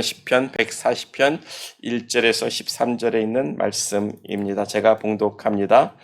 시편 140편 1절에서 13절에 있는 말씀입니다. 제가 봉독합니다.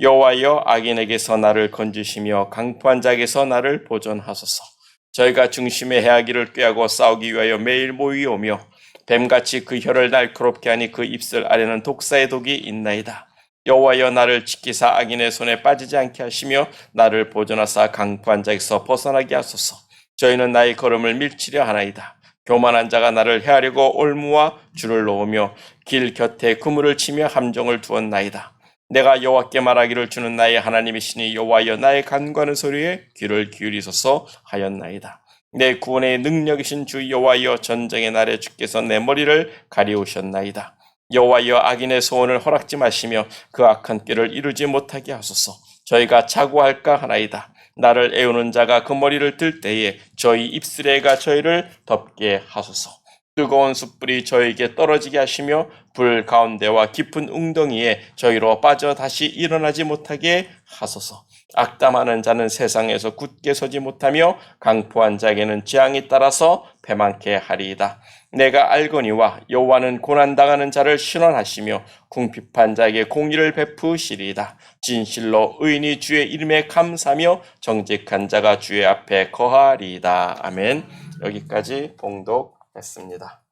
여호와여, 악인에게서 나를 건지시며 강포한 자에게서 나를 보존하소서. 저희가 중심의 해하기를 꾀하고 싸우기 위하여 매일 모이오며 뱀같이 그 혀를 날카롭게 하니 그 입술 아래는 독사의 독이 있나이다. 여호와여, 나를 지키사 악인의 손에 빠지지 않게 하시며 나를 보존하사 강포한 자에게서 벗어나게 하소서. 저희는 나의 걸음을 밀치려 하나이다. 교만한 자가 나를 해하려고 올무와 줄을 놓으며 길 곁에 그물을 치며 함정을 두었나이다. 내가 여호와께 말하기를 주는 나의 하나님이시니 여호와여, 나의 간구하는 소리에 귀를 기울이소서 하였나이다. 내 구원의 능력이신 주 여호와여, 전쟁의 날에 주께서 내 머리를 가리우셨나이다. 여호와여, 악인의 소원을 허락지 마시며 그 악한 꾀를 이루지 못하게 하소서. 저희가 자고할까 하나이다. 나를 애우는 자가 그 머리를 들 때에 저희 입술에가 저희를 덮게 하소서. 뜨거운 숯불이 저에게 떨어지게 하시며 불 가운데와 깊은 웅덩이에 저희로 빠져 다시 일어나지 못하게 하소서. 악담하는 자는 세상에서 굳게 서지 못하며 강포한 자에게는 재앙이 따라서 패망케 하리이다. 내가 알거니와 여호와는 고난당하는 자를 신원하시며 궁핍한 자에게 공의를 베푸시리이다. 진실로 의인이 주의 이름에 감사하며 정직한 자가 주의 앞에 거하리이다. 아멘. 여기까지 봉독했습니다.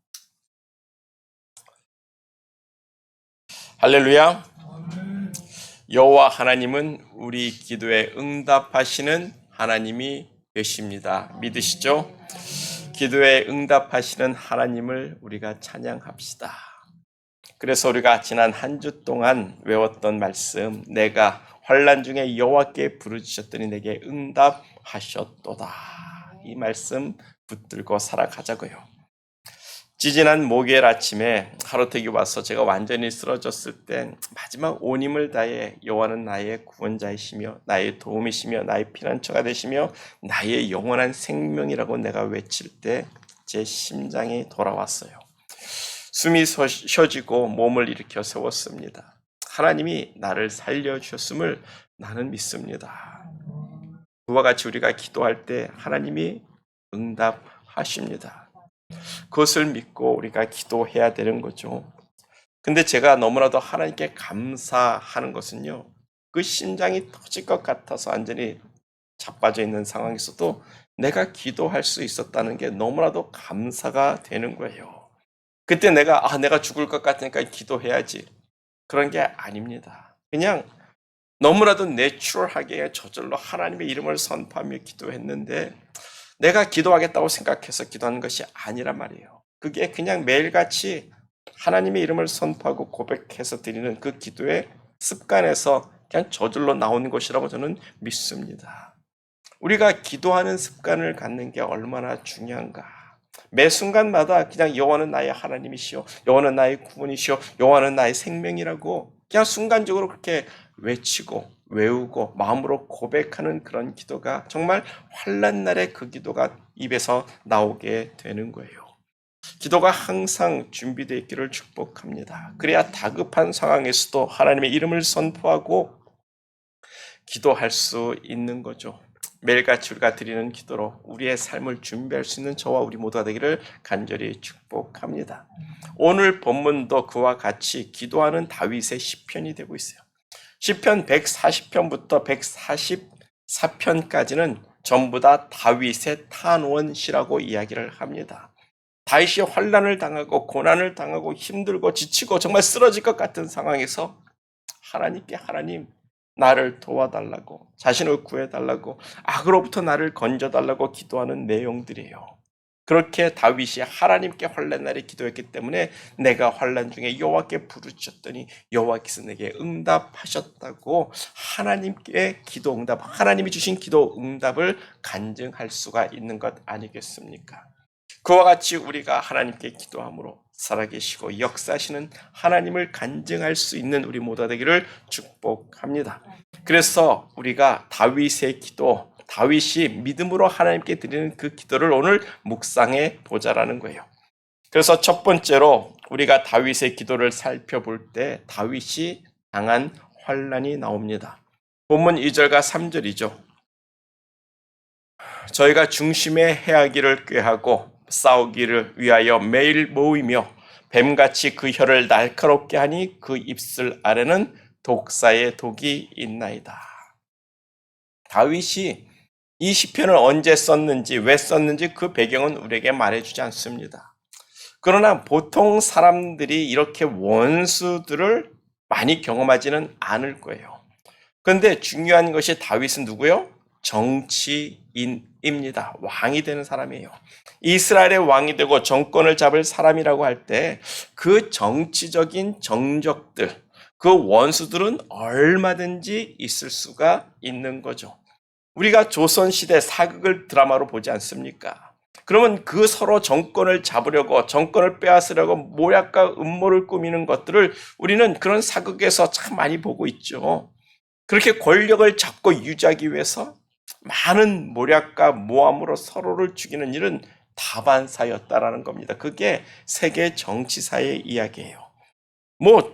할렐루야. 여호와 하나님은 우리 기도에 응답하시는 하나님이 되십니다. 믿으시죠? 기도에 응답하시는 하나님을 우리가 찬양합시다. 그래서 우리가 지난 한 주 동안 외웠던 말씀, 내가 환난 중에 여호와께 부르짖었더니 내게 응답하셨도다. 이 말씀 붙들고 살아가자고요. 지지난 목요일 아침에 하루택이 와서 제가 완전히 쓰러졌을 때 마지막 온 힘을 다해 여호와는 나의 구원자이시며 나의 도움이시며 나의 피난처가 되시며 나의 영원한 생명이라고 내가 외칠 때 제 심장이 돌아왔어요. 숨이 쉬어지고 몸을 일으켜 세웠습니다. 하나님이 나를 살려주셨음을 나는 믿습니다. 그와 같이 우리가 기도할 때 하나님이 응답하십니다. 그것을 믿고 우리가 기도해야 되는 거죠. 근데 제가 너무나도 하나님께 감사하는 것은요, 그 심장이 터질 것 같아서 완전히 자빠져 있는 상황에서도 내가 기도할 수 있었다는 게 너무나도 감사가 되는 거예요. 그때 내가 죽을 것 같으니까 기도해야지, 그런 게 아닙니다. 그냥 너무나도 내추럴하게 저절로 하나님의 이름을 선포하며 기도했는데 내가 기도하겠다고 생각해서 기도하는 것이 아니란 말이에요. 그게 그냥 매일같이 하나님의 이름을 선포하고 고백해서 드리는 그 기도의 습관에서 그냥 저절로 나오는 것이라고 저는 믿습니다. 우리가 기도하는 습관을 갖는 게 얼마나 중요한가. 매 순간마다 그냥 여호와는 나의 하나님이시오, 여호와는 나의 구원이시오, 여호와는 나의 생명이라고 그냥 순간적으로 그렇게 외치고 외우고 마음으로 고백하는 그런 기도가 정말 환난 날에 그 기도가 입에서 나오게 되는 거예요. 기도가 항상 준비되어 있기를 축복합니다. 그래야 다급한 상황에서도 하나님의 이름을 선포하고 기도할 수 있는 거죠. 매일같이 우리가 드리는 기도로 우리의 삶을 준비할 수 있는 저와 우리 모두가 되기를 간절히 축복합니다. 오늘 본문도 그와 같이 기도하는 다윗의 시편이 되고 있어요. 시편 140편부터 144편까지는 전부 다 다윗의 탄원시라고 이야기를 합니다. 다윗이 환난을 당하고 고난을 당하고 힘들고 지치고 정말 쓰러질 것 같은 상황에서 하나님께 하나님 나를 도와달라고, 자신을 구해달라고, 악으로부터 나를 건져달라고 기도하는 내용들이에요. 그렇게 다윗이 하나님께 환난 날에 기도했기 때문에 내가 환난 중에 여호와께 부르짖었더니 여호와께서 내게 응답하셨다고 하나님께 기도 응답, 하나님이 주신 기도 응답을 간증할 수가 있는 것 아니겠습니까? 그와 같이 우리가 하나님께 기도함으로 살아계시고 역사하시는 하나님을 간증할 수 있는 우리 모두가 되기를 축복합니다. 그래서 우리가 다윗의 기도, 다윗이 믿음으로 하나님께 드리는 그 기도를 오늘 묵상해 보자라는 거예요. 그래서 첫 번째로 우리가 다윗의 기도를 살펴볼 때 다윗이 당한 환난이 나옵니다. 본문 2절과 3절이죠. 저희가 중심의 해하기를 꾀하고 싸우기를 위하여 매일 모이며 뱀같이 그 혀를 날카롭게 하니 그 입술 아래는 독사의 독이 있나이다. 다윗이 이 시편을 언제 썼는지, 왜 썼는지 그 배경은 우리에게 말해주지 않습니다. 그러나 보통 사람들이 이렇게 원수들을 많이 경험하지는 않을 거예요. 그런데 중요한 것이 다윗은 누구요? 정치인입니다. 왕이 되는 사람이에요. 이스라엘의 왕이 되고 정권을 잡을 사람이라고 할 때 그 정치적인 정적들, 그 원수들은 얼마든지 있을 수가 있는 거죠. 우리가 조선시대 사극을 드라마로 보지 않습니까? 그러면 그 서로 정권을 잡으려고, 정권을 빼앗으려고 모략과 음모를 꾸미는 것들을 우리는 그런 사극에서 참 많이 보고 있죠. 그렇게 권력을 잡고 유지하기 위해서 많은 모략과 모함으로 서로를 죽이는 일은 다반사였다라는 겁니다. 그게 세계 정치사의 이야기예요.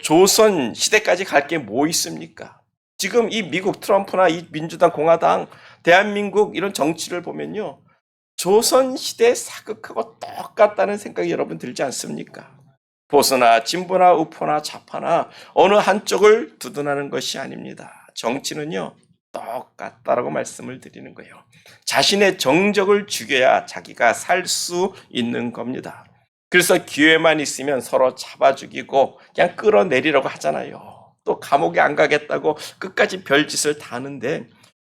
조선 시대까지 갈 게 뭐 있습니까? 지금 이 미국 트럼프나 이 민주당, 공화당, 대한민국 이런 정치를 보면요. 조선 시대 사극하고 똑같다는 생각이 여러분 들지 않습니까? 보수나 진보나 우포나 좌파나 어느 한쪽을 두둔하는 것이 아닙니다. 정치는요. 똑같다라고 말씀을 드리는 거예요. 자신의 정적을 죽여야 자기가 살 수 있는 겁니다. 그래서 기회만 있으면 서로 잡아 죽이고 그냥 끌어내리려고 하잖아요. 또 감옥에 안 가겠다고 끝까지 별짓을 다 하는데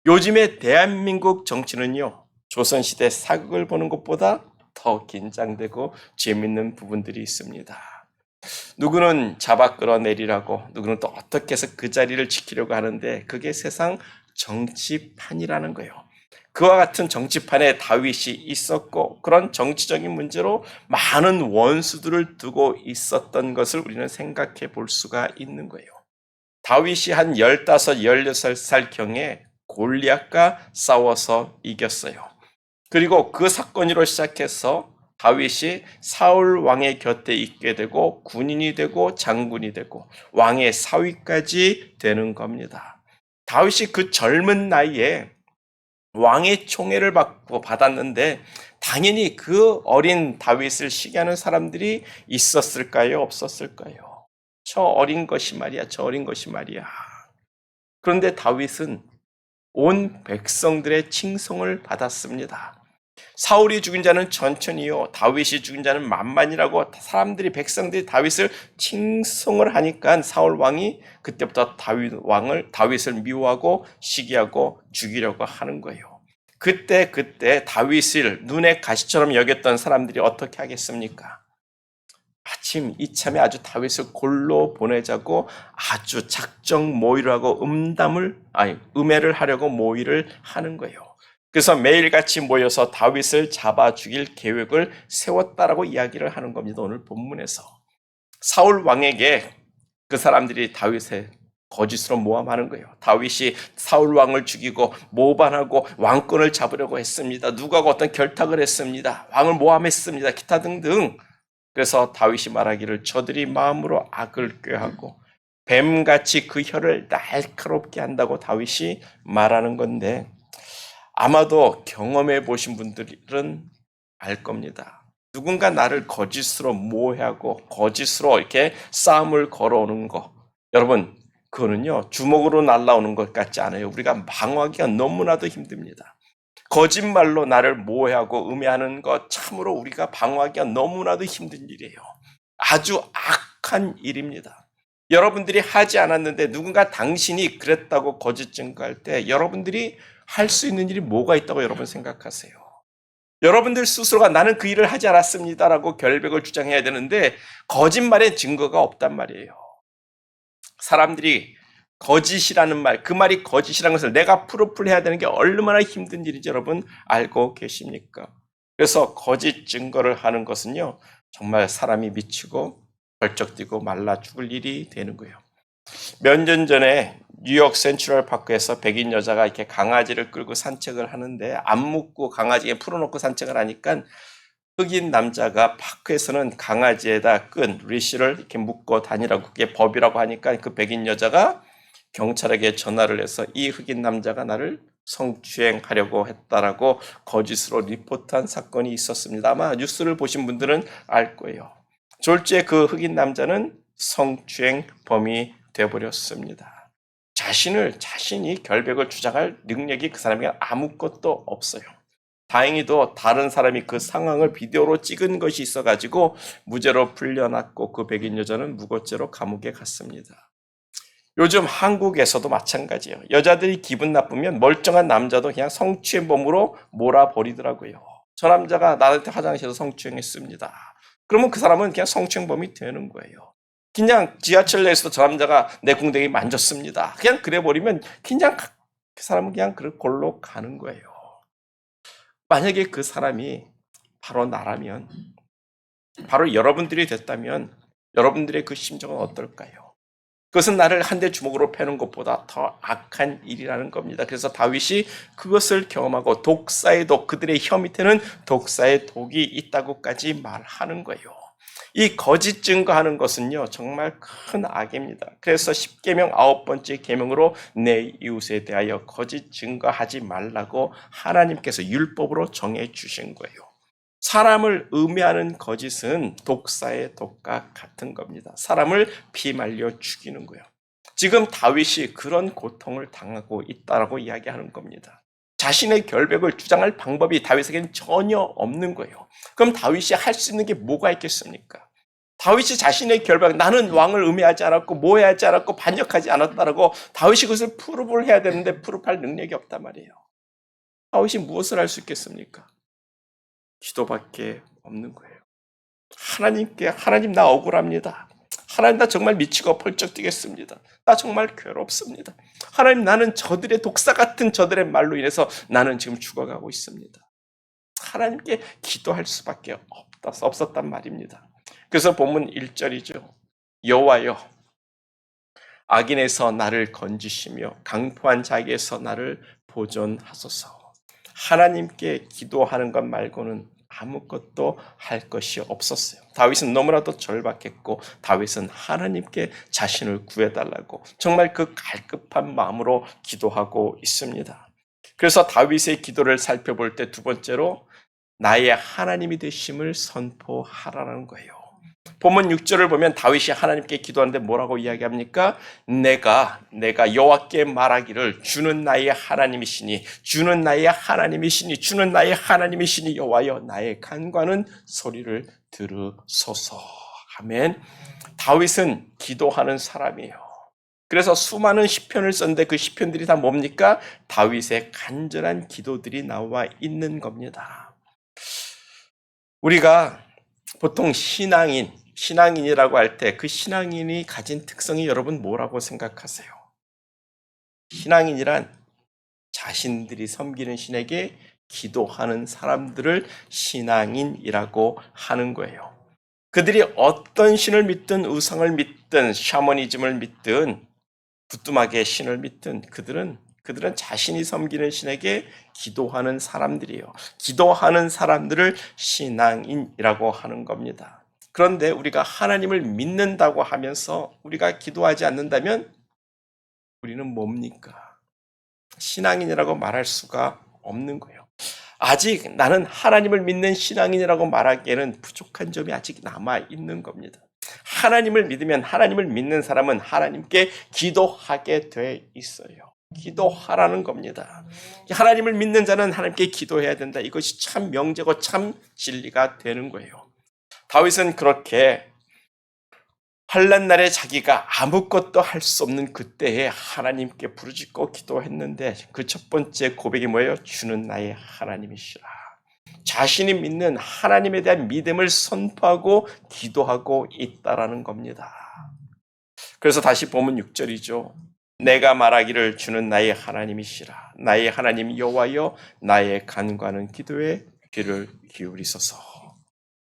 요즘의 대한민국 정치는요. 조선시대 사극을 보는 것보다 더 긴장되고 재밌는 부분들이 있습니다. 누구는 잡아 끌어내리라고, 누구는 또 어떻게 해서 그 자리를 지키려고 하는데 그게 세상 정치판이라는 거예요. 그와 같은 정치판에 다윗이 있었고 그런 정치적인 문제로 많은 원수들을 두고 있었던 것을 우리는 생각해 볼 수가 있는 거예요. 다윗이 한 15, 16살경에 골리앗과 싸워서 이겼어요. 그리고 그 사건으로 시작해서 다윗이 사울 왕의 곁에 있게 되고 군인이 되고 장군이 되고 왕의 사위까지 되는 겁니다. 다윗이 그 젊은 나이에 왕의 총애를 받았는데 당연히 그 어린 다윗을 시기하는 사람들이 있었을까요? 없었을까요? 저 어린 것이 말이야. 그런데 다윗은 온 백성들의 칭송을 받았습니다. 사울이 죽인 자는 천천히요, 다윗이 죽인 자는 만만이라고 사람들이, 백성들이 다윗을 칭송을 하니까 사울 왕이 그때부터 다윗을 미워하고 시기하고 죽이려고 하는 거예요. 그때 다윗을 눈의 가시처럼 여겼던 사람들이 어떻게 하겠습니까? 마침 이참에 아주 다윗을 골로 보내자고 아주 작정 모의를 하고 음해를 하려고 모의를 하는 거예요. 그래서 매일같이 모여서 다윗을 잡아 죽일 계획을 세웠다라고 이야기를 하는 겁니다. 오늘 본문에서. 사울 왕에게 그 사람들이 다윗의 거짓으로 모함하는 거예요. 다윗이 사울 왕을 죽이고 모반하고 왕권을 잡으려고 했습니다. 누구하고 어떤 결탁을 했습니다. 왕을 모함했습니다. 기타 등등. 그래서 다윗이 말하기를 저들이 마음으로 악을 꾀하고 뱀같이 그 혀를 날카롭게 한다고 다윗이 말하는 건데 아마도 경험해 보신 분들은 알 겁니다. 누군가 나를 거짓으로 모해하고 거짓으로 이렇게 싸움을 걸어오는 거. 여러분, 그거는요, 주먹으로 날라오는 것 같지 않아요. 우리가 방어하기가 너무나도 힘듭니다. 거짓말로 나를 모해하고 음해하는 것 참으로 우리가 방어하기가 너무나도 힘든 일이에요. 아주 악한 일입니다. 여러분들이 하지 않았는데 누군가 당신이 그랬다고 거짓 증거할 때 여러분들이 할 수 있는 일이 뭐가 있다고 여러분 생각하세요? 여러분들 스스로가 나는 그 일을 하지 않았습니다라고 결백을 주장해야 되는데 거짓말에 증거가 없단 말이에요. 사람들이 거짓이라는 말, 그 말이 거짓이라는 것을 내가 프루프를 해야 되는 게 얼마나 힘든 일인지 여러분 알고 계십니까? 그래서 거짓 증거를 하는 것은요, 정말 사람이 미치고 벌쩍 뛰고 말라 죽을 일이 되는 거예요. 몇 년 전에 뉴욕 센트럴 파크에서 백인 여자가 이렇게 강아지를 끌고 산책을 하는데 안 묶고 강아지에 풀어놓고 산책을 하니까 흑인 남자가 파크에서는 강아지에다 끈, 리시를 이렇게 묶고 다니라고 그게 법이라고 하니까 그 백인 여자가 경찰에게 전화를 해서 이 흑인 남자가 나를 성추행하려고 했다라고 거짓으로 리포트한 사건이 있었습니다. 아마 뉴스를 보신 분들은 알 거예요. 졸지에 그 흑인 남자는 성추행범이 되어버렸습니다. 자신이 결백을 주장할 능력이 그 사람에게 아무것도 없어요. 다행히도 다른 사람이 그 상황을 비디오로 찍은 것이 있어가지고 무죄로 풀려났고 그 백인 여자는 무고죄로 감옥에 갔습니다. 요즘 한국에서도 마찬가지예요. 여자들이 기분 나쁘면 멀쩡한 남자도 그냥 성추행범으로 몰아버리더라고요. 저 남자가 나한테 화장실에서 성추행했습니다. 그러면 그 사람은 그냥 성추행범이 되는 거예요. 그냥 지하철 내에서도 저 남자가 내 궁뎅이 만졌습니다. 그냥 그래버리면 그냥 그 사람은 그냥 그걸로 가는 거예요. 만약에 그 사람이 바로 나라면, 바로 여러분들이 됐다면 여러분들의 그 심정은 어떨까요? 그것은 나를 한 대 주먹으로 패는 것보다 더 악한 일이라는 겁니다. 그래서 다윗이 그것을 경험하고 독사의 독, 그들의 혀 밑에는 독사의 독이 있다고까지 말하는 거예요. 이 거짓 증거하는 것은요, 정말 큰 악입니다. 그래서 10계명 9번째 계명으로 내 이웃에 대하여 거짓 증거하지 말라고 하나님께서 율법으로 정해 주신 거예요. 사람을 음해하는 거짓은 독사의 독과 같은 겁니다. 사람을 피말려 죽이는 거예요. 지금 다윗이 그런 고통을 당하고 있다라고 이야기하는 겁니다. 자신의 결백을 주장할 방법이 다윗에게는 전혀 없는 거예요. 그럼 다윗이 할 수 있는 게 뭐가 있겠습니까? 다윗이 자신의 결백, 나는 왕을 음해하지 않았고 모해하지 않았고 반역하지 않았다라고 다윗이 그것을 프루브를 해야 되는데 프루브할 능력이 없단 말이에요. 다윗이 무엇을 할 수 있겠습니까? 기도밖에 없는 거예요. 하나님 나 억울합니다. 하나님 나 정말 미치고 펄쩍 뛰겠습니다. 나 정말 괴롭습니다. 하나님 나는 저들의 독사 같은 저들의 말로 인해서 나는 지금 죽어가고 있습니다. 하나님께 기도할 수밖에 없었단 말입니다. 그래서 본문 1절이죠. 여호와여 악인에서 나를 건지시며 강포한 자에게서 나를 보존하소서. 하나님께 기도하는 것 말고는 아무것도 할 것이 없었어요. 다윗은 너무나도 절박했고 다윗은 하나님께 자신을 구해달라고 정말 그 갈급한 마음으로 기도하고 있습니다. 그래서 다윗의 기도를 살펴볼 때 두 번째로 나의 하나님이 되심을 선포하라는 거예요. 본문 6절을 보면 다윗이 하나님께 기도하는데 뭐라고 이야기합니까? 내가 여호와께 말하기를 주는 나의 하나님이시니 주는 나의 하나님이시니 주는 나의 하나님이시니 여호와여 나의 간구하는 소리를 들으소서. 아멘. 다윗은 기도하는 사람이에요. 그래서 수많은 시편을 썼는데 그 시편들이 다 뭡니까? 다윗의 간절한 기도들이 나와 있는 겁니다. 우리가 보통 신앙인이라고 할 때 그 신앙인이 가진 특성이 여러분 뭐라고 생각하세요? 신앙인이란 자신들이 섬기는 신에게 기도하는 사람들을 신앙인이라고 하는 거예요. 그들이 어떤 신을 믿든 우상을 믿든 샤머니즘을 믿든 부뚜막의 신을 믿든 그들은 자신이 섬기는 신에게 기도하는 사람들이에요. 기도하는 사람들을 신앙인이라고 하는 겁니다. 그런데 우리가 하나님을 믿는다고 하면서 우리가 기도하지 않는다면 우리는 뭡니까? 신앙인이라고 말할 수가 없는 거예요. 아직 나는 하나님을 믿는 신앙인이라고 말하기에는 부족한 점이 아직 남아 있는 겁니다. 하나님을 믿으면 하나님을 믿는 사람은 하나님께 기도하게 돼 있어요. 기도하라는 겁니다. 하나님을 믿는 자는 하나님께 기도해야 된다. 이것이 참 명제고 참 진리가 되는 거예요. 다윗은 그렇게 환난 날에 자기가 아무것도 할 수 없는 그때에 하나님께 부르짖고 기도했는데 그 첫 번째 고백이 뭐예요? 주는 나의 하나님이시라. 자신이 믿는 하나님에 대한 믿음을 선포하고 기도하고 있다라는 겁니다. 그래서 다시 보면 6절이죠. 내가 말하기를 주는 나의 하나님이시라. 나의 하나님 여호와여 나의 간구하는 기도에 귀를 기울이소서.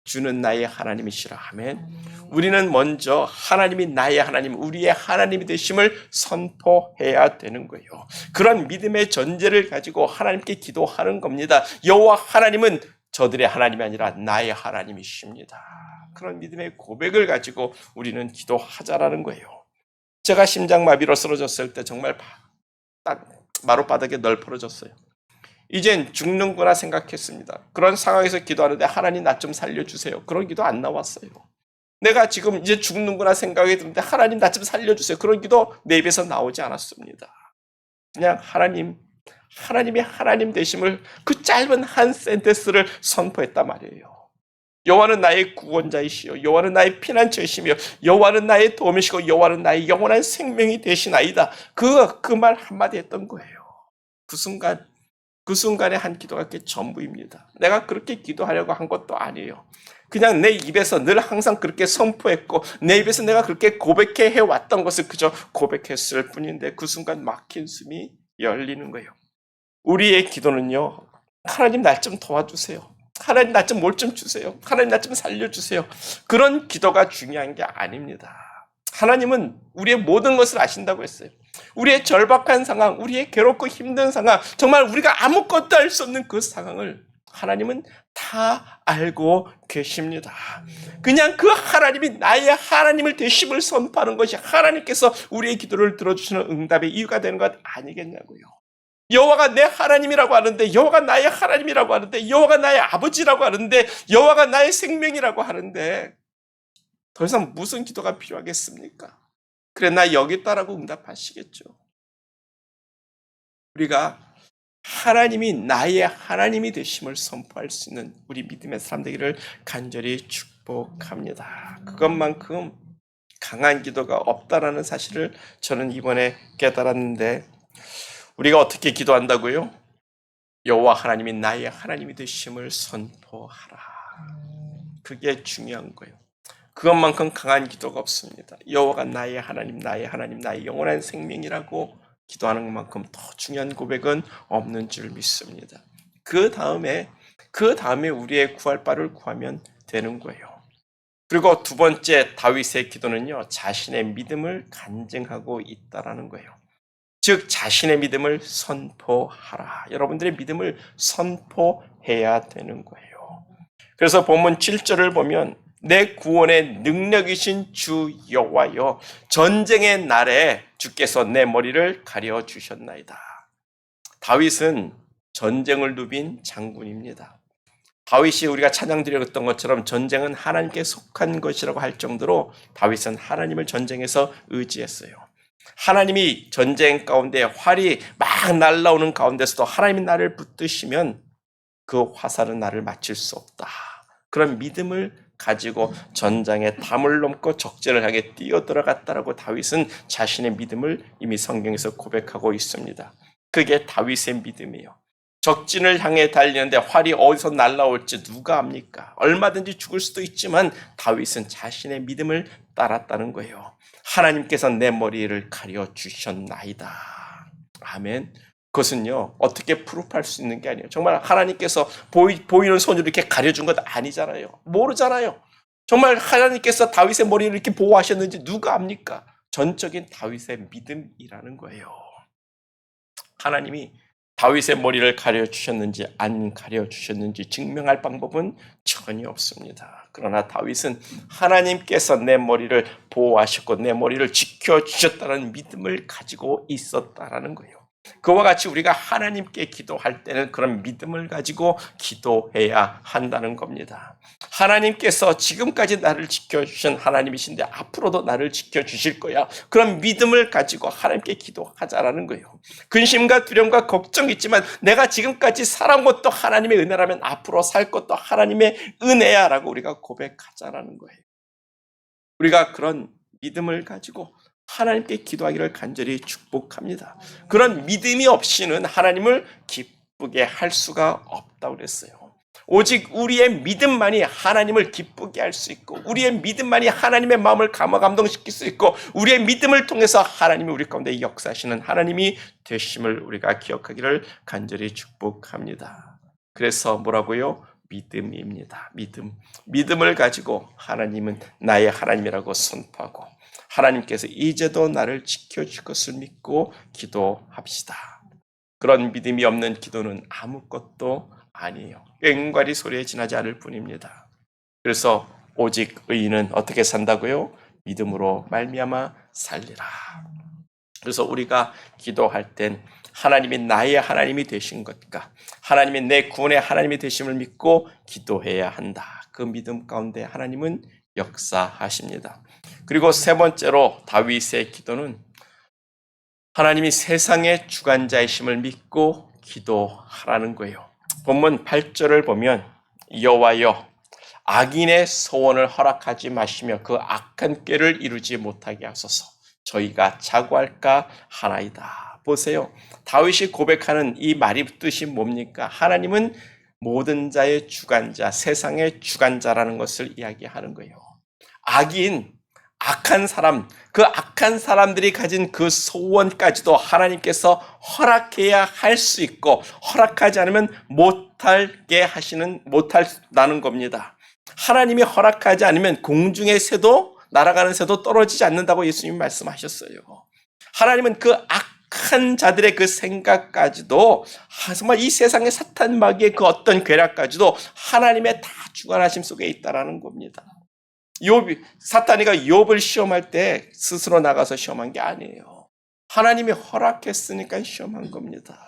주는 나의 하나님이시라. 아멘. 우리는 먼저 하나님이 나의 하나님, 우리의 하나님이 되심을 선포해야 되는 거예요. 그런 믿음의 전제를 가지고 하나님께 기도하는 겁니다. 여호와 하나님은 저들의 하나님이 아니라 나의 하나님이십니다. 그런 믿음의 고백을 가지고 우리는 기도하자라는 거예요. 제가 심장마비로 쓰러졌을 때 정말 딱 마룻바닥에 널브러졌어요. 이젠 죽는구나 생각했습니다. 그런 상황에서 기도하는데 하나님 나 좀 살려주세요. 그런 기도 안 나왔어요. 내가 지금 이제 죽는구나 생각이 드는데 하나님 나 좀 살려주세요. 그런 기도 내 입에서 나오지 않았습니다. 그냥 하나님이 하나님 되심을 그 짧은 한 센텐스를 선포했단 말이에요. 여호와는 나의 구원자이시요 여호와는 나의 피난처이시며 여호와는 나의 도움이시고 여호와는 나의 영원한 생명이 되시나이다. 그 말 한마디 했던 거예요. 그 순간에 한 기도가 그게 전부입니다. 내가 그렇게 기도하려고 한 것도 아니에요. 그냥 내 입에서 늘 항상 그렇게 선포했고 내 입에서 내가 그렇게 고백해 왔던 것을 그저 고백했을 뿐인데 그 순간 막힌 숨이 열리는 거예요. 우리의 기도는요, 하나님 날 좀 도와주세요. 하나님 나 좀 뭘 좀 주세요. 하나님 나 좀 살려주세요. 그런 기도가 중요한 게 아닙니다. 하나님은 우리의 모든 것을 아신다고 했어요. 우리의 절박한 상황, 우리의 괴롭고 힘든 상황, 정말 우리가 아무것도 할 수 없는 그 상황을 하나님은 다 알고 계십니다. 그냥 그 하나님이 나의 하나님을 되심을 선포하는 것이 하나님께서 우리의 기도를 들어주시는 응답의 이유가 되는 것 아니겠냐고요. 여호와가 내 하나님이라고 하는데, 여호와가 나의 하나님이라고 하는데, 여호와가 나의 아버지라고 하는데, 여호와가 나의 생명이라고 하는데 더 이상 무슨 기도가 필요하겠습니까? 그래 나 여기 있다라고 응답하시겠죠. 우리가 하나님이 나의 하나님이 되심을 선포할 수 있는 우리 믿음의 사람 되기를 간절히 축복합니다. 그것만큼 강한 기도가 없다라는 사실을 저는 이번에 깨달았는데, 우리가 어떻게 기도한다고요? 여호와 하나님이 나의 하나님이 되심을 선포하라. 그게 중요한 거예요. 그것만큼 강한 기도가 없습니다. 여호와가 나의 하나님, 나의 영원한 생명이라고 기도하는 것만큼 더 중요한 고백은 없는 줄 믿습니다. 그 다음에 우리의 구할 바를 구하면 되는 거예요. 그리고 두 번째 다윗의 기도는요, 자신의 믿음을 간증하고 있다라는 거예요. 즉 자신의 믿음을 선포하라. 여러분들의 믿음을 선포해야 되는 거예요. 그래서 본문 7절을 보면 내 구원의 능력이신 주 여호와여 전쟁의 날에 주께서 내 머리를 가려 주셨나이다. 다윗은 전쟁을 누빈 장군입니다. 다윗이 우리가 찬양 드렸던 것처럼 전쟁은 하나님께 속한 것이라고 할 정도로 다윗은 하나님을 전쟁에서 의지했어요. 하나님이 전쟁 가운데 활이 막 날아오는 가운데서도 하나님이 나를 붙드시면 그 화살은 나를 맞출 수 없다. 그런 믿음을 가지고 전장에 담을 넘고 적재를 향해 뛰어들어갔다라고 다윗은 자신의 믿음을 이미 성경에서 고백하고 있습니다. 그게 다윗의 믿음이에요. 적진을 향해 달리는데 활이 어디서 날아올지 누가 압니까? 얼마든지 죽을 수도 있지만 다윗은 자신의 믿음을 따랐다는 거예요. 하나님께서 내 머리를 가려 주셨나이다. 아멘. 그것은요, 어떻게 프루프할 수 있는 게 아니에요. 정말 하나님께서 보이는 손으로 이렇게 가려준 것 아니잖아요. 모르잖아요. 정말 하나님께서 다윗의 머리를 이렇게 보호하셨는지 누가 압니까? 전적인 다윗의 믿음이라는 거예요. 하나님이 다윗의 머리를 가려주셨는지 안 가려주셨는지 증명할 방법은 전혀 없습니다. 그러나 다윗은 하나님께서 내 머리를 보호하셨고 내 머리를 지켜주셨다는 믿음을 가지고 있었다라는 거예요. 그와 같이 우리가 하나님께 기도할 때는 그런 믿음을 가지고 기도해야 한다는 겁니다. 하나님께서 지금까지 나를 지켜주신 하나님이신데 앞으로도 나를 지켜주실 거야. 그런 믿음을 가지고 하나님께 기도하자라는 거예요. 근심과 두려움과 걱정이 있지만 내가 지금까지 살아온 것도 하나님의 은혜라면 앞으로 살 것도 하나님의 은혜야라고 우리가 고백하자라는 거예요. 우리가 그런 믿음을 가지고 하나님께 기도하기를 간절히 축복합니다. 그런 믿음이 없이는 하나님을 기쁘게 할 수가 없다고 그랬어요. 오직 우리의 믿음만이 하나님을 기쁘게 할 수 있고 우리의 믿음만이 하나님의 마음을 감동시킬 수 있고 우리의 믿음을 통해서 하나님이 우리 가운데 역사하시는 하나님이 되심을 우리가 기억하기를 간절히 축복합니다. 그래서 뭐라고요? 믿음입니다. 믿음을 가지고 하나님은 나의 하나님이라고 선포하고 하나님께서 이제도 나를 지켜줄 것을 믿고 기도합시다. 그런 믿음이 없는 기도는 아무것도 아니에요. 꽹과리 소리에 지나지 않을 뿐입니다. 그래서 오직 의인은 어떻게 산다고요? 믿음으로 말미암아 살리라. 그래서 우리가 기도할 땐 하나님이 나의 하나님이 되신 것과 하나님이 내 구원의 하나님이 되심을 믿고 기도해야 한다. 그 믿음 가운데 하나님은 역사하십니다. 그리고 세 번째로 다윗의 기도는 하나님이 세상의 주관자이심을 믿고 기도하라는 거예요. 본문 8절을 보면 여호와여 악인의 소원을 허락하지 마시며 그 악한 꾀를 이루지 못하게 하소서. 저희가 자고할까 하나이다. 보세요. 다윗이 고백하는 이 말의 뜻이 뭡니까? 하나님은 모든 자의 주관자, 세상의 주관자라는 것을 이야기하는 거예요. 악인, 악한 사람, 그 악한 사람들이 가진 그 소원까지도 하나님께서 허락해야 할 수 있고 허락하지 않으면 못한다는 겁니다. 하나님이 허락하지 않으면 공중의 새도 날아가는 새도 떨어지지 않는다고 예수님이 말씀하셨어요. 하나님은 그 악한 자들의 그 생각까지도 정말 이 세상의 사탄 마귀의 그 어떤 괴략까지도 하나님의 다 주관하심 속에 있다라는 겁니다. 사탄이가 욥을 시험할 때 스스로 나가서 시험한 게 아니에요. 하나님이 허락했으니까 시험한 겁니다.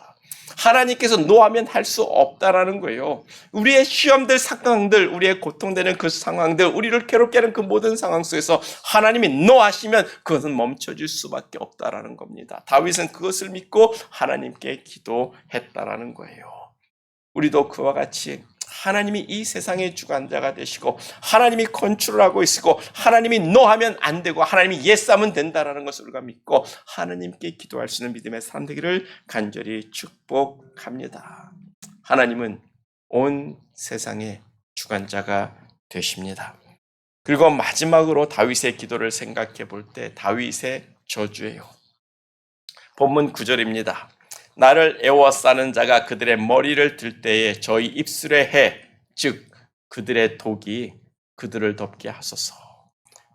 하나님께서 노하면 할 수 없다라는 거예요. 우리의 시험들, 상황들, 우리의 고통되는 그 상황들, 우리를 괴롭게 하는 그 모든 상황 속에서 하나님이 노하시면 그것은 멈춰질 수밖에 없다라는 겁니다. 다윗은 그것을 믿고 하나님께 기도했다라는 거예요. 우리도 그와 같이 하나님이 이 세상의 주관자가 되시고 하나님이 컨트롤하고 있고 하나님이 노하면 안 되고 하나님이 예싸면 된다라는 것을 우리가 믿고 하나님께 기도할 수 있는 믿음의 사람 되기를 간절히 축복합니다. 하나님은 온 세상의 주관자가 되십니다. 그리고 마지막으로 다윗의 기도를 생각해 볼 때 다윗의 저주예요. 본문 9절입니다. 나를 애워싸는 자가 그들의 머리를 들 때에 저희 입술의 해, 즉 그들의 독이 그들을 덮게 하소서.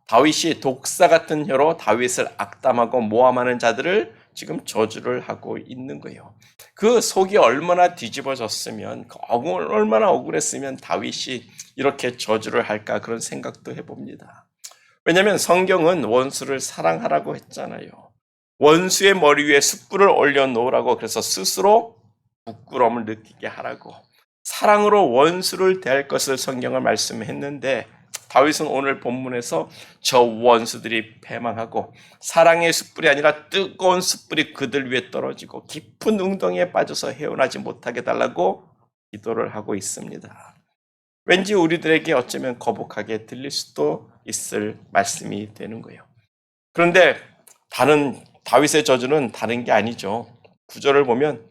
다윗이 독사 같은 혀로 다윗을 악담하고 모함하는 자들을 지금 저주를 하고 있는 거예요. 그 속이 얼마나 뒤집어졌으면, 얼마나 억울했으면 다윗이 이렇게 저주를 할까 그런 생각도 해봅니다. 왜냐하면 성경은 원수를 사랑하라고 했잖아요. 원수의 머리 위에 숯불을 올려놓으라고 그래서 스스로 부끄러움을 느끼게 하라고 사랑으로 원수를 대할 것을 성경을 말씀했는데 다윗은 오늘 본문에서 저 원수들이 패망하고 사랑의 숯불이 아니라 뜨거운 숯불이 그들 위에 떨어지고 깊은 웅덩이에 빠져서 헤어나지 못하게 달라고 기도를 하고 있습니다. 왠지 우리들에게 어쩌면 거북하게 들릴 수도 있을 말씀이 되는 거예요. 그런데 다윗의 저주는 다른 게 아니죠. 9절을 보면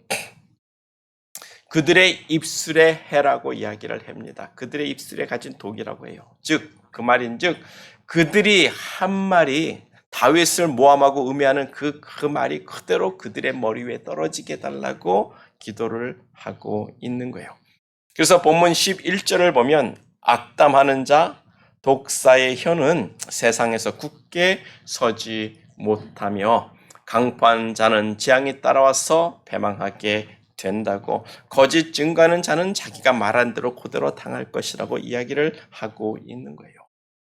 그들의 입술의 해라고 이야기를 합니다. 그들의 입술에 가진 독이라고 해요. 즉, 그 말인즉 그들이 한 말이 다윗을 모함하고 음해하는 그 말이 그대로 그들의 머리 위에 떨어지게 해달라고 기도를 하고 있는 거예요. 그래서 본문 11절을 보면 악담하는 자, 독사의 혀는 세상에서 굳게 서지 못하며 강포한 자는 재앙이 따라와서 패망하게 된다고 거짓 증거하는 자는 자기가 말한 대로 그대로 당할 것이라고 이야기를 하고 있는 거예요.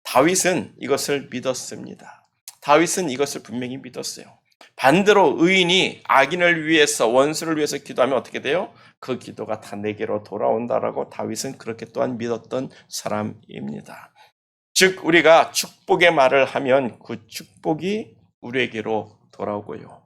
다윗은 이것을 믿었습니다. 다윗은 이것을 분명히 믿었어요. 반대로 의인이 악인을 위해서 원수를 위해서 기도하면 어떻게 돼요? 그 기도가 다 내게로 돌아온다라고 다윗은 그렇게 또한 믿었던 사람입니다. 즉 우리가 축복의 말을 하면 그 축복이 우리에게로 돌아오고요.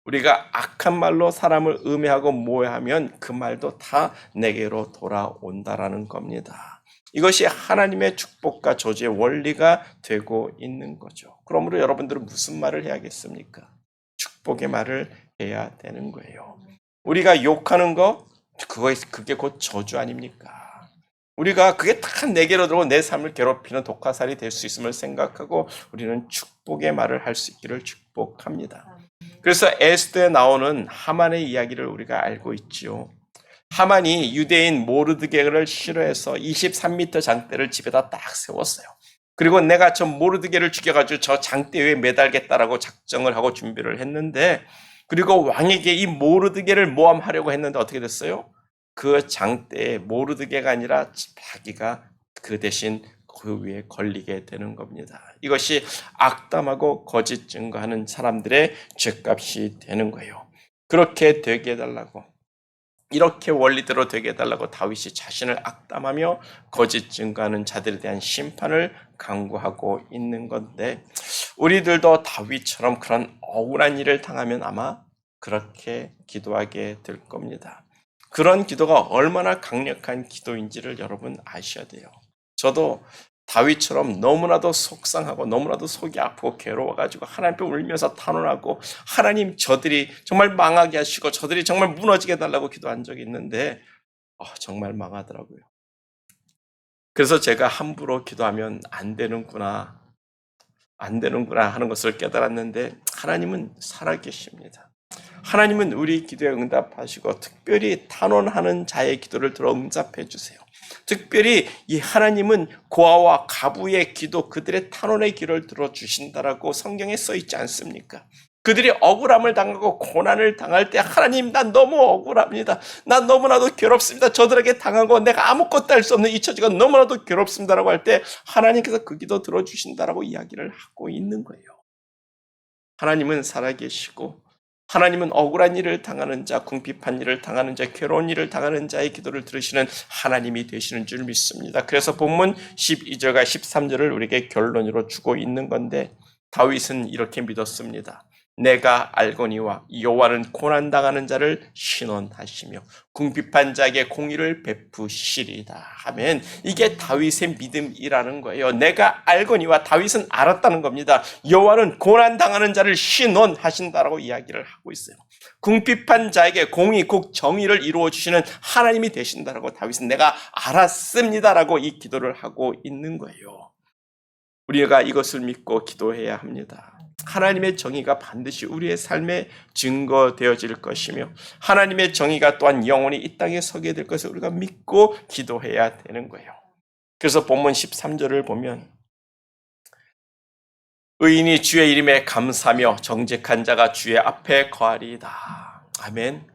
우리가 악한 말로 사람을 음해하고 모해하면 그 말도 다 내게로 돌아온다라는 겁니다. 이것이 하나님의 축복과 저주의 원리가 되고 있는 거죠. 그러므로 여러분들은 무슨 말을 해야겠습니까? 축복의 말을 해야 되는 거예요. 우리가 욕하는 거 그게 곧 저주 아닙니까? 우리가 그게 다 내게로 들어오고 내 삶을 괴롭히는 독화살이 될 수 있음을 생각하고 우리는 축복의 말을 할 수 있기를 축복합니다. 그래서 에스더에 나오는 하만의 이야기를 우리가 알고 있지요. 하만이 유대인 모르드게를 싫어해서 23m 장대를 집에다 딱 세웠어요. 그리고 내가 저 모르드게를 죽여가지고 저 장대 위에 매달겠다라고 작정을 하고 준비를 했는데 그리고 왕에게 이 모르드게를 모함하려고 했는데 어떻게 됐어요? 그 장대에 모르드게가 아니라 자기가 그 대신 그 위에 걸리게 되는 겁니다. 이것이 악담하고 거짓 증거하는 사람들의 죗값이 되는 거예요. 그렇게 되게 해달라고, 이렇게 원리대로 되게 해달라고 다윗이 자신을 악담하며 거짓 증거하는 자들에 대한 심판을 강구하고 있는 건데, 우리들도 다윗처럼 그런 억울한 일을 당하면 아마 그렇게 기도하게 될 겁니다. 그런 기도가 얼마나 강력한 기도인지를 여러분 아셔야 돼요. 저도 다윗처럼 너무나도 속상하고 너무나도 속이 아프고 괴로워가지고 하나님께 울면서 탄원하고, 하나님 저들이 정말 망하게 하시고 저들이 정말 무너지게 해달라고 기도한 적이 있는데 정말 망하더라고요. 그래서 제가 함부로 기도하면 안 되는구나 하는 것을 깨달았는데, 하나님은 살아계십니다. 하나님은 우리 기도에 응답하시고 특별히 탄원하는 자의 기도를 들어 응답해 주세요. 특별히 이 하나님은 고아와 가부의 기도, 그들의 탄원의 기도를 들어주신다라고 성경에 써 있지 않습니까? 그들이 억울함을 당하고 고난을 당할 때, 하나님 난 너무 억울합니다. 난 너무나도 괴롭습니다. 저들에게 당하고 내가 아무것도 할 수 없는 이 처지가 너무나도 괴롭습니다라고 할 때 하나님께서 그 기도 들어주신다라고 이야기를 하고 있는 거예요. 하나님은 살아계시고, 하나님은 억울한 일을 당하는 자, 궁핍한 일을 당하는 자, 괴로운 일을 당하는 자의 기도를 들으시는 하나님이 되시는 줄 믿습니다. 그래서 본문 12절과 13절을 우리에게 결론으로 주고 있는 건데, 다윗은 이렇게 믿었습니다. 내가 알거니와 여호와는 고난당하는 자를 신원하시며 궁핍한 자에게 공의를 베푸시리다 하면, 이게 다윗의 믿음이라는 거예요. 내가 알거니와, 다윗은 알았다는 겁니다. 여호와는 고난당하는 자를 신원하신다라고 이야기를 하고 있어요. 궁핍한 자에게 공의, 곧 정의를 이루어 주시는 하나님이 되신다라고 다윗은 내가 알았습니다라고 이 기도를 하고 있는 거예요. 우리가 이것을 믿고 기도해야 합니다. 하나님의 정의가 반드시 우리의 삶에 증거되어질 것이며, 하나님의 정의가 또한 영원히 이 땅에 서게 될 것을 우리가 믿고 기도해야 되는 거예요. 그래서 본문 13절을 보면, 의인이 주의 이름에 감사하며 정직한 자가 주의 앞에 거하리이다. 아멘.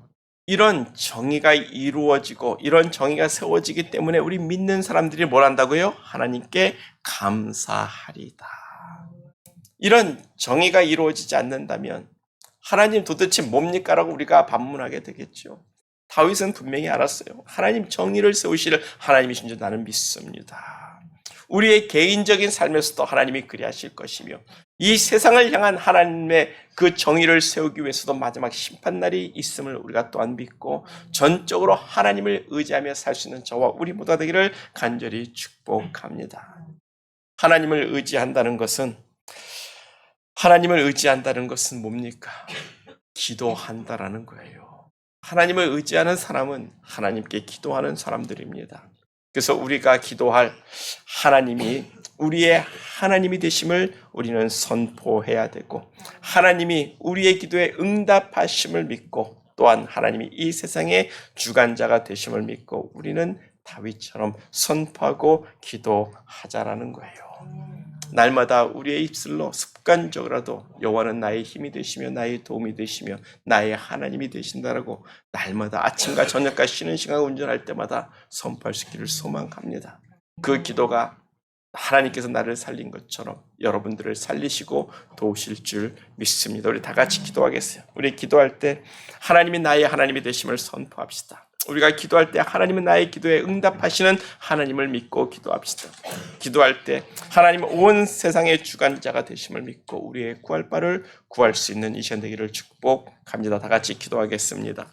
이런 정의가 이루어지고 이런 정의가 세워지기 때문에 우리 믿는 사람들이 뭘 한다고요? 하나님께 감사하리이다. 이런 정의가 이루어지지 않는다면 하나님 도대체 뭡니까? 라고 우리가 반문하게 되겠죠. 다윗은 분명히 알았어요. 하나님 정의를 세우실 하나님이신 줄 나는 믿습니다. 우리의 개인적인 삶에서도 하나님이 그리하실 것이며, 이 세상을 향한 하나님의 그 정의를 세우기 위해서도 마지막 심판날이 있음을 우리가 또한 믿고, 전적으로 하나님을 의지하며 살 수 있는 저와 우리 모두가 되기를 간절히 축복합니다. 하나님을 의지한다는 것은 뭡니까? 기도한다라는 거예요. 하나님을 의지하는 사람은 하나님께 기도하는 사람들입니다. 그래서 우리가 기도할 하나님이 우리의 하나님이 되심을 우리는 선포해야 되고, 하나님이 우리의 기도에 응답하심을 믿고, 또한 하나님이 이 세상의 주관자가 되심을 믿고 우리는 다윗처럼 선포하고 기도하자라는 거예요. 날마다 우리의 입술로 습관적으로라도 여호와는 나의 힘이 되시며 나의 도움이 되시며 나의 하나님이 되신다라고 날마다 아침과 저녁과 쉬는 시간 운전할 때마다 선포할 수 있기를 소망합니다. 그 기도가 하나님께서 나를 살린 것처럼 여러분들을 살리시고 도우실 줄 믿습니다. 우리 다 같이 기도하겠어요. 우리 기도할 때 하나님이 나의 하나님이 되심을 선포합시다. 우리가 기도할 때 하나님은 나의 기도에 응답하시는 하나님을 믿고 기도합시다. 기도할 때 하나님은 온 세상의 주관자가 되심을 믿고 우리의 구할 바를 구할 수 있는 이 시간 되기를 축복합니다. 다 같이 기도하겠습니다.